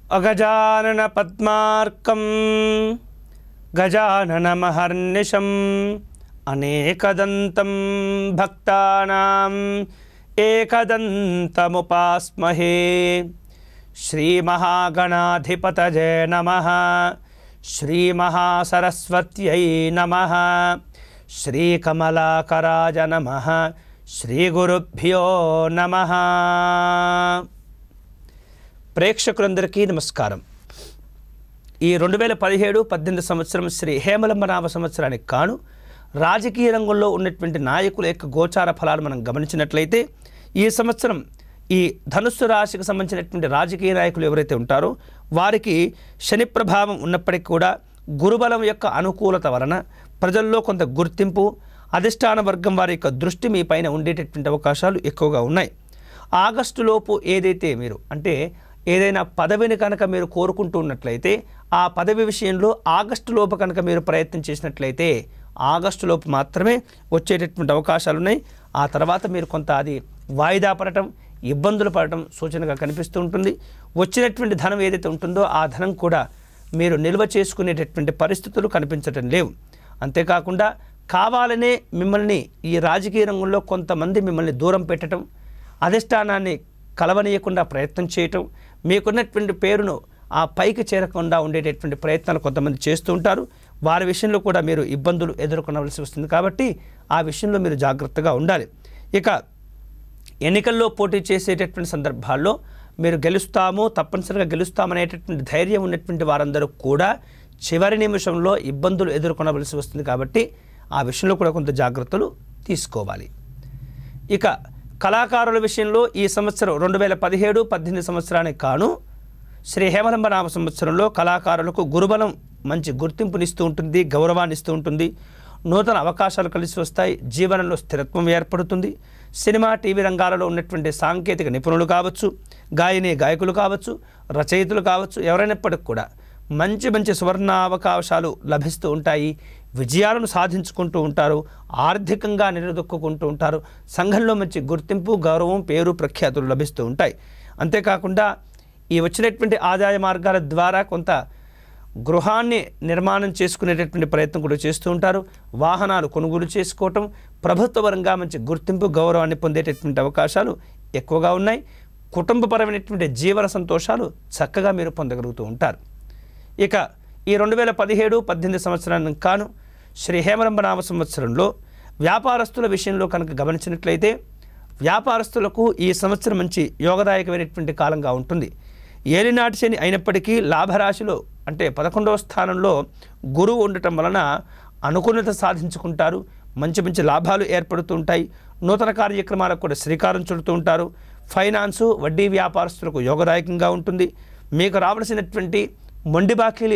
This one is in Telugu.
अगजानन पद्मार्कं गजाननमहर्निशम् अनेकदन्तं भक्तानां एकदन्तमुपास्महे। श्रीमहागणाधिपतये नमः। श्रीमहासरस्वत्यै नमः। श्रीकमलाकराय नमः। श्रीगुरुभ्यो नमः। ప్రేక్షకులందరికీ నమస్కారం। ఈ 2017-18 సంవత్సరం శ్రీ హేమలంబ నామ సంవత్సరానికి కాను రాజకీయ రంగంలో ఉన్నటువంటి నాయకుల యొక్క గోచార ఫలాలు మనం గమనించినట్లయితే ఈ సంవత్సరం ఈ ధనుస్సు రాశికి సంబంధించినటువంటి రాజకీయ నాయకులు ఎవరైతే ఉంటారో వారికి శని ప్రభావం ఉన్నప్పటికీ కూడా గురుబలం యొక్క అనుకూలత వలన ప్రజల్లో కొంత గుర్తింపు, అధిష్టాన వర్గం వారి యొక్క దృష్టి మీ పైన ఉండేటటువంటి అవకాశాలు ఎక్కువగా ఉన్నాయి। ఆగస్టులోపు ఏదైతే మీరు అంటే ఏదైనా పదవిని కనుక మీరు కోరుకుంటూ ఉన్నట్లయితే ఆ పదవి విషయంలో ఆగస్టులోపు కనుక మీరు ప్రయత్నం చేసినట్లయితే ఆగస్టులోపు మాత్రమే వచ్చేటటువంటి అవకాశాలు ఉన్నాయి। ఆ తర్వాత మీరు కొంత అది వాయిదా పడటం, ఇబ్బందులు పడటం సూచనగా కనిపిస్తూ ఉంటుంది। వచ్చినటువంటి ధనం ఏదైతే ఉంటుందో ఆ ధనం కూడా మీరు నిల్వ చేసుకునేటటువంటి పరిస్థితులు కనిపించటం లేవు। అంతేకాకుండా కావాలనే మిమ్మల్ని ఈ రాజకీయ రంగంలో కొంతమంది మిమ్మల్ని దూరం పెట్టడం, అధిష్టానాన్ని కలవనీయకుండా ప్రయత్నం చేయటం, మీకున్నటువంటి పేరును ఆ పైకి చేరకుండా ఉండేటటువంటి ప్రయత్నాలు కొంతమంది చేస్తూ ఉంటారు। వారి విషయంలో కూడా మీరు ఇబ్బందులు ఎదుర్కొనవలసి వస్తుంది కాబట్టి ఆ విషయంలో మీరు జాగ్రత్తగా ఉండాలి। ఇక ఎన్నికల్లో పోటీ చేసేటటువంటి సందర్భాల్లో మీరు గెలుస్తాము, తప్పనిసరిగా గెలుస్తామనేటటువంటి ధైర్యం ఉన్నటువంటి వారందరూ కూడా చివరి నిమిషంలో ఇబ్బందులు ఎదుర్కొనవలసి వస్తుంది కాబట్టి ఆ విషయంలో కూడా కొంత జాగ్రత్తలు తీసుకోవాలి। ఇక కళాకారుల విషయంలో ఈ సంవత్సరం 2017-18 సంవత్సరానికి కాను శ్రీ హేమలంబ నామ సంవత్సరంలో కళాకారులకు గురుబలం మంచి గుర్తింపునిస్తూ ఉంటుంది, గౌరవాన్ని ఇస్తూ ఉంటుంది, నూతన అవకాశాలు కలిసి వస్తాయి, జీవనంలో స్థిరత్వం ఏర్పడుతుంది। సినిమా, టీవీ రంగాలలో ఉన్నటువంటి సాంకేతిక నిపుణులు కావచ్చు, గాయని గాయకులు కావచ్చు, రచయితలు కావచ్చు, ఎవరైనప్పటికీ కూడా మంచి మంచి సువర్ణ అవకాశాలు లభిస్తూ ఉంటాయి, విజయాలను సాధించుకుంటూ ఉంటారు, ఆర్థికంగా నిలదొక్కుంటూ ఉంటారు, సంఘంలో మంచి గుర్తింపు, గౌరవం, పేరు, ప్రఖ్యాతులు లభిస్తూ ఉంటాయి। అంతేకాకుండా ఈ వచ్చినటువంటి ఆదాయ మార్గాల ద్వారా కొంత గృహాన్ని నిర్మాణం చేసుకునేటటువంటి ప్రయత్నం కూడా చేస్తూ ఉంటారు, వాహనాలు కొనుగోలు చేసుకోవటం, ప్రభుత్వ పరంగా మంచి గుర్తింపు, గౌరవాన్ని పొందేటటువంటి అవకాశాలు ఎక్కువగా ఉన్నాయి। కుటుంబపరమైనటువంటి జీవన సంతోషాలు చక్కగా మీరు పొందగలుగుతూ ఉంటారు। ఇక ఈ 2017-18 సంవత్సరానికి కాను శ్రీ హేమలంబ నామ సంవత్సరంలో వ్యాపారస్తుల విషయంలో కనుక గమనించినట్లయితే వ్యాపారస్తులకు ఈ సంవత్సరం మంచి యోగదాయకమైనటువంటి కాలంగా ఉంటుంది। ఏలినాటి శని అయినప్పటికీ లాభరాశిలో అంటే 11వ స్థానంలో గురువు ఉండటం వలన అనుకూలత సాధించుకుంటారు, మంచి మంచి లాభాలు ఏర్పడుతూ ఉంటాయి, నూతన కార్యక్రమాలకు కూడా శ్రీకారం చుడుతూ ఉంటారు। ఫైనాన్సు, వడ్డీ వ్యాపారస్తులకు యోగదాయకంగా ఉంటుంది। మీకు రావాల్సినటువంటి మొండి బాకీలు